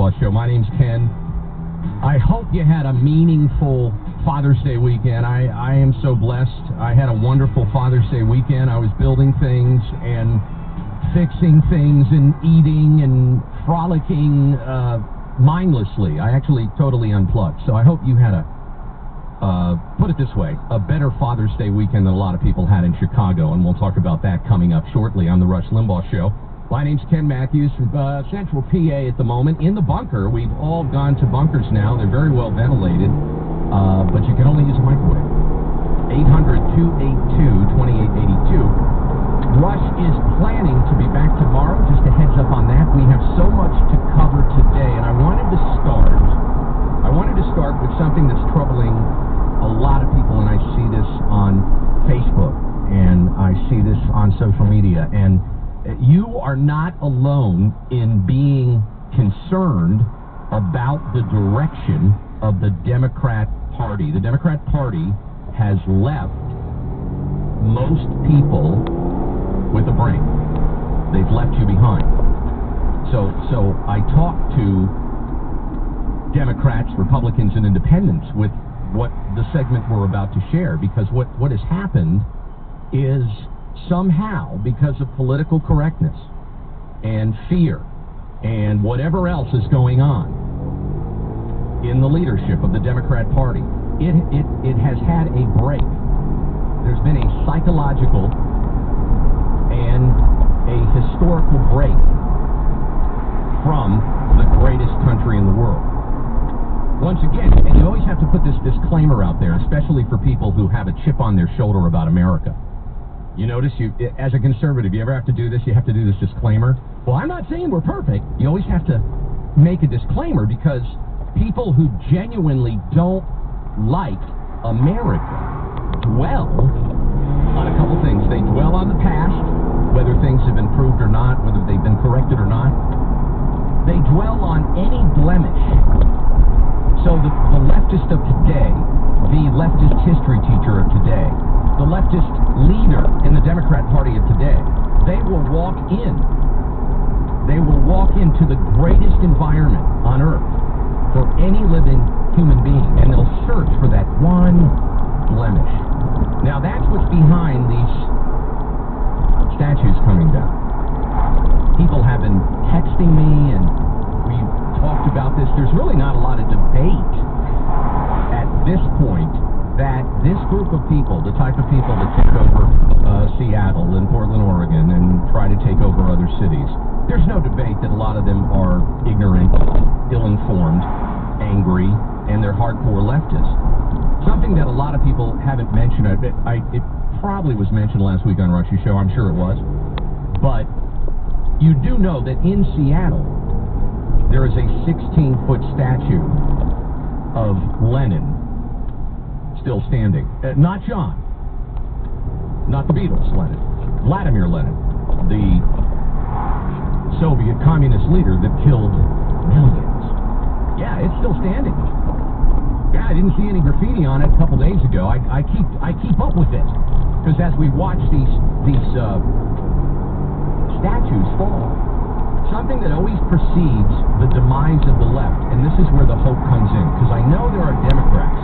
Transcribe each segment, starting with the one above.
Limbaugh Show. My name's Ken. I hope you had a meaningful Father's Day weekend. I am so blessed. I had a wonderful Father's Day weekend. I was building things and fixing things and eating and frolicking mindlessly. I actually totally unplugged. So I hope you had put it this way, a better Father's Day weekend than a lot of people had in Chicago, and we'll talk about that coming up shortly on the Rush Limbaugh Show. My name's Ken Matthews from Central PA at the moment. In the bunker, we've all gone to bunkers now. They're very well ventilated, but you can only use a microwave. 800-282-2882. Rush is planning to be back tomorrow. Just a heads up on that. We have so much to cover today, and I wanted to start with something that's troubling a lot of people, and I see this on Facebook, and I see this on social media, and you are not alone in being concerned about the direction of the Democrat Party. The Democrat Party has left most people with a brain. They've left you behind. So I talk to Democrats, Republicans, and Independents with what the segment we're about to share, because what has happened is somehow, because of political correctness and fear and whatever else is going on in the leadership of the Democrat Party, it has had a break. There's been a psychological and a historical break from the greatest country in the world. Once again, and you always have to put this disclaimer out there, especially for people who have a chip on their shoulder about America. You notice, as a conservative, you ever have to do this? You have to do this disclaimer. Well, I'm not saying we're perfect. You always have to make a disclaimer, because people who genuinely don't like America dwell on a couple things. They dwell on the past, whether things have improved or not, whether they've been corrected or not. They dwell on any blemish. So the leftist of today, the leftist history teacher of today, the leftist leader in the Democrat Party of today, they will walk into the greatest environment on earth for any living human being, and they'll search for that one blemish. Now that's what's behind these statues coming down. People have been texting me, and we've talked about this. There's really not a lot of debate at this point that this group of people, the type of people that took over Seattle and Portland, Oregon, and try to take over other cities, there's no debate that a lot of them are ignorant, ill-informed, angry, and they're hardcore leftists. Something that a lot of people haven't mentioned, it probably was mentioned last week on Rush's show, I'm sure it was, but you do know that in Seattle, there is a 16-foot statue of Lenin still standing. Not John. Not the Beatles, Lenin. Vladimir Lenin, the Soviet communist leader that killed millions. Yeah, it's still standing. Yeah, I didn't see any graffiti on it a couple days ago. I keep up with it, because as we watch these statues fall, something that always precedes the demise of the left, and this is where the hope comes in, because I know there are Democrats,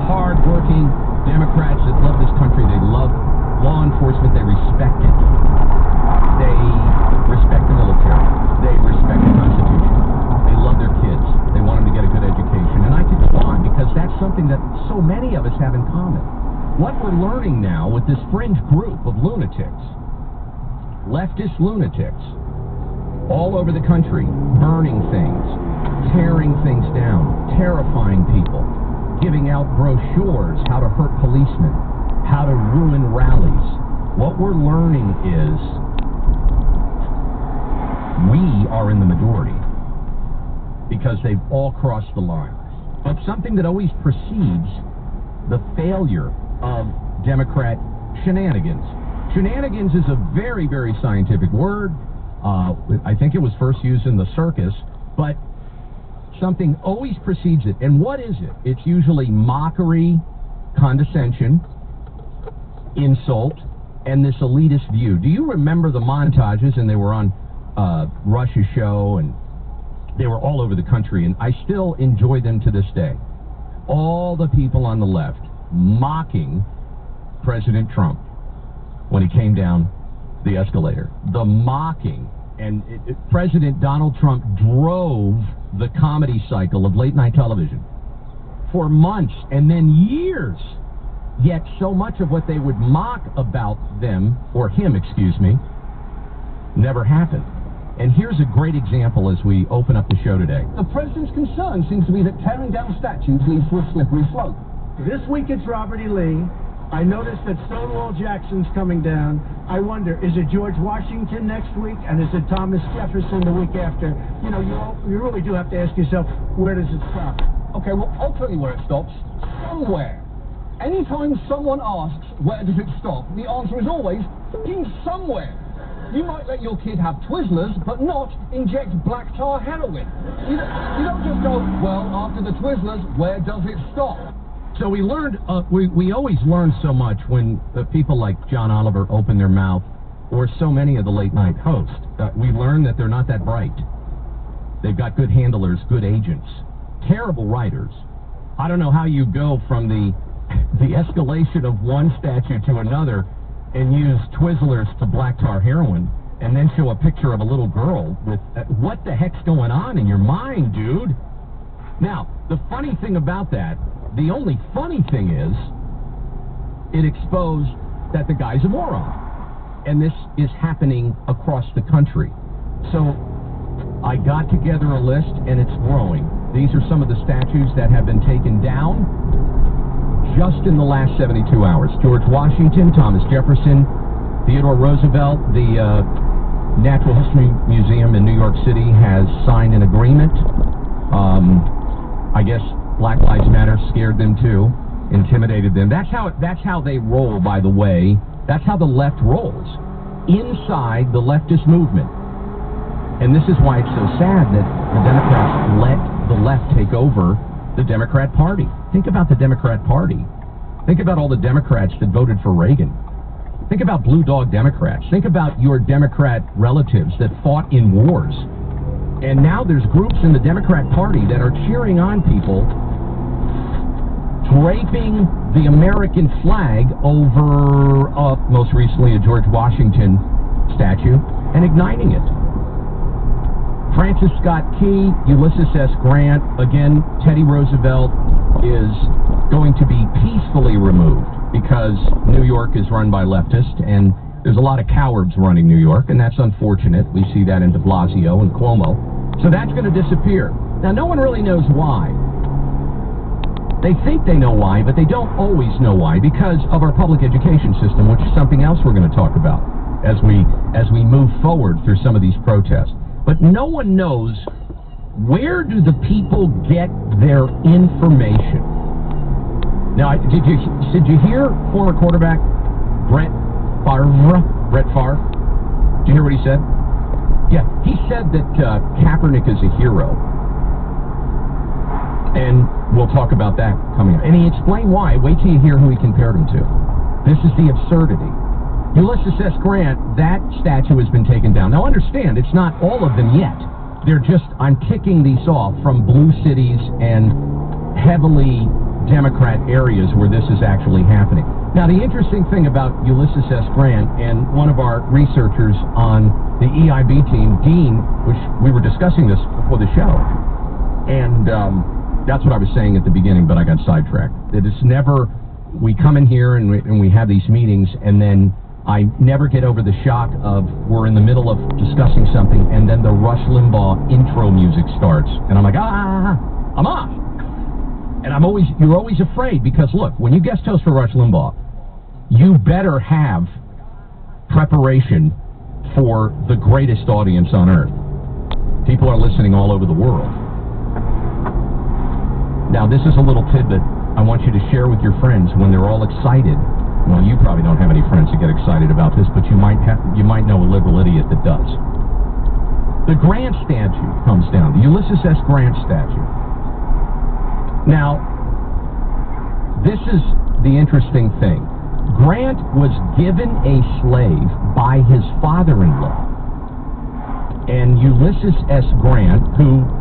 hard-working Democrats that love this country. They love law enforcement. They respect it. They respect the military. They respect the Constitution. They love their kids. They want them to get a good education. And I could go on, because that's something that so many of us have in common. What we're learning now with this fringe group of lunatics, leftist lunatics, all over the country, burning things, tearing things down, terrifying people, giving out brochures, how to hurt policemen, how to ruin rallies. What we're learning is we are in the majority, because they've all crossed the line. But something that always precedes the failure of Democrat shenanigans. Shenanigans is a very, very scientific word. I think it was first used in the circus, but something always precedes it. And what is it? It's usually mockery, condescension, insult, and this elitist view. Do you remember the montages? And they were on Rush's show, and They were all over the country, and I still enjoy them to this day. All the people on the left mocking President Trump when he came down the escalator. The mocking. And President Donald Trump drove the comedy cycle of late-night television for months and then years. Yet so much of what they would mock about them, or him, excuse me, never happened. And here's a great example as we open up the show today. The president's concern seems to be that tearing down statues leads to a slippery slope. This week it's Robert E. Lee. I noticed that Stonewall Jackson's coming down. I wonder, is it George Washington next week? And is it Thomas Jefferson the week after? You know, you really do have to ask yourself, where does it stop? Okay, well, I'll tell you where it stops. Somewhere. Anytime someone asks, where does it stop, the answer is always, f***ing somewhere. You might let your kid have Twizzlers, but not inject black tar heroin. You don't just go, well, after the Twizzlers, where does it stop? So we learned, we always learn so much when people like John Oliver open their mouth, or so many of the late-night hosts. We learn that they're not that bright. They've got good handlers, good agents, terrible writers. I don't know how you go from the escalation of one statue to another and use Twizzlers to black tar heroin, and then show a picture of a little girl with, what the heck's going on in your mind, dude? Now, the funny thing about that, the only funny thing is, it exposed that the guy's a moron. And this is happening across the country. So, I got together a list, and it's growing. These are some of the statues that have been taken down just in the last 72 hours. George Washington, Thomas Jefferson, Theodore Roosevelt. The Natural History Museum in New York City has signed an agreement. I guess Black Lives Matter scared them too, intimidated them. That's how they roll, by the way. That's how the left rolls. Inside the leftist movement. And this is why it's so sad that the Democrats let the left take over the Democrat Party. Think about the Democrat Party. Think about all the Democrats that voted for Reagan. Think about blue dog Democrats. Think about your Democrat relatives that fought in wars. And now there's groups in the Democrat Party that are cheering on people, draping the American flag over, most recently, a George Washington statue, and igniting it. Francis Scott Key, Ulysses S. Grant, again, Teddy Roosevelt is going to be peacefully removed because New York is run by leftists, and there's a lot of cowards running New York, and that's unfortunate. We see that in de Blasio and Cuomo. So that's going to disappear. Now, no one really knows why. They think they know why, but they don't always know why, because of our public education system, which is something else we're going to talk about as we move forward through some of these protests. But no one knows, where do the people get their information? Now, did you hear former quarterback Brett Favre? Did you hear what he said? Yeah, he said that Kaepernick is a hero. And we'll talk about that coming up. And he explained why. Wait till you hear who he compared him to. This is the absurdity. Ulysses S. Grant, that statue has been taken down. Now understand, it's not all of them yet. I'm kicking these off from blue cities and heavily Democrat areas where this is actually happening. Now the interesting thing about Ulysses S. Grant, and one of our researchers on the EIB team, Dean, which we were discussing this before the show, and that's what I was saying at the beginning, but I got sidetracked. It is never, we come in here and we have these meetings, and then I never get over the shock of we're in the middle of discussing something, and then the Rush Limbaugh intro music starts, and I'm like, I'm off. And you're always afraid, because look, when you guest host for Rush Limbaugh, you better have preparation for the greatest audience on earth. People are listening all over the world. Now, this is a little tidbit I want you to share with your friends when they're all excited. Well, you probably don't have any friends that get excited about this, but you might know a liberal idiot that does. The Grant statue comes down, the Ulysses S. Grant statue. Now, this is the interesting thing. Grant was given a slave by his father-in-law. and Ulysses S. Grant, who